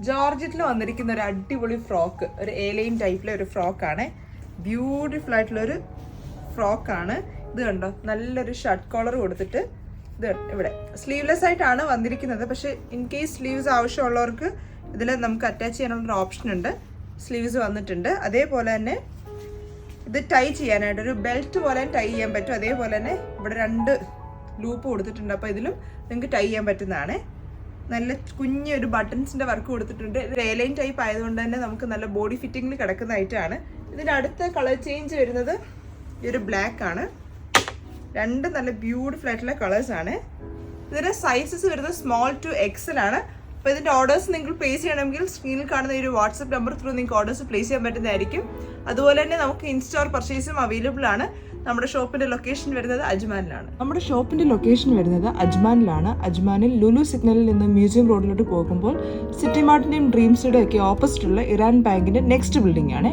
ജോർജറ്റിൽ വന്നിരിക്കുന്ന ഒരു അടിപൊളി ഫ്രോക്ക്, ഒരു എലൈൻ ടൈപ്പിലെ ഒരു ഫ്രോക്കാണ്. ബ്യൂട്ടിഫുൾ ആയിട്ടുള്ളൊരു ഫ്രോക്കാണ്. ഇത് കണ്ടോ, നല്ലൊരു ഷർട്ട് കോളർ കൊടുത്തിട്ട് ഇത് ഇവിടെ സ്ലീവ്ലെസ് ആയിട്ടാണ് വന്നിരിക്കുന്നത്. പക്ഷേ ഇൻ കേസ് സ്ലീവ്സ് ആവശ്യമുള്ളവർക്ക് ഇതിൽ നമുക്ക് അറ്റാച്ച് ചെയ്യാനുള്ളൊരു ഓപ്ഷൻ ഉണ്ട്. സ്ലീവ്സ് വന്നിട്ടുണ്ട്. അതേപോലെ തന്നെ ഇത് ടൈ ചെയ്യാനായിട്ട് ഒരു ബെൽറ്റ് പോലെ ടൈ ചെയ്യാൻ പറ്റും. അതേപോലെ തന്നെ ഇവിടെ 2 ലൂപ്പ് കൊടുത്തിട്ടുണ്ട്. അപ്പോൾ ഇതിലും നിങ്ങൾക്ക് ടൈ ചെയ്യാൻ പറ്റുന്നതാണ്. നല്ല കുഞ്ഞൊരു ബട്ടൺസിൻ്റെ വർക്ക് കൊടുത്തിട്ടുണ്ട്. ഇത് എലൈൻ ടൈപ്പ് ആയതുകൊണ്ട് തന്നെ നമുക്ക് നല്ല ബോഡി ഫിറ്റിങ്ങിൽ കിടക്കുന്നതായിട്ടാണ്. ഇതിൻ്റെ അടുത്ത കളർ ചേഞ്ച് വരുന്നത് ഈ ഒരു ബ്ലാക്ക് ആണ്. 2 നല്ല ബ്യൂട്ടിഫുൾ ആയിട്ടുള്ള കളേഴ്സാണ്. ഇതിൻ്റെ സൈസസ് വരുന്നത് സ്മോൾ ടു എക്സൽ ആണ്. അപ്പോൾ ഇതിൻ്റെ ഓർഡേഴ്സ് നിങ്ങൾ പ്ലേസ് ചെയ്യണമെങ്കിൽ സ്ക്രീനിൽ കാണുന്ന ഒരു വാട്സപ്പ് നമ്പർ ത്രൂ നിങ്ങൾക്ക് ഓർഡേഴ്സ് പ്ലേസ് ചെയ്യാൻ പറ്റുന്നതായിരിക്കും. അതുപോലെ തന്നെ നമുക്ക് ഇൻസ്റ്റോർ പർച്ചേസും അവൈലബിൾ ആണ്. നമ്മുടെ ഷോപ്പിൻ്റെ ലൊക്കേഷൻ വരുന്നത് അജ്മാനിലാണ്. നമ്മുടെ ഷോപ്പിൻ്റെ ലൊക്കേഷൻ വരുന്നത് അജ്മാനിലാണ്. അജ്മാനിൽ ലുലു സിഗ്നലിൽ നിന്ന് മ്യൂസിയം റോഡിലോട്ട് പോകുമ്പോൾ സിറ്റി മാർട്ടിൻ്റെയും ഡ്രീംസിൻ്റെ ഒക്കെ ഓപ്പോസിറ്റുള്ള ഇറാൻ ബാങ്കിൻ്റെ നെക്സ്റ്റ് ബിൽഡിംഗ് ആണ്.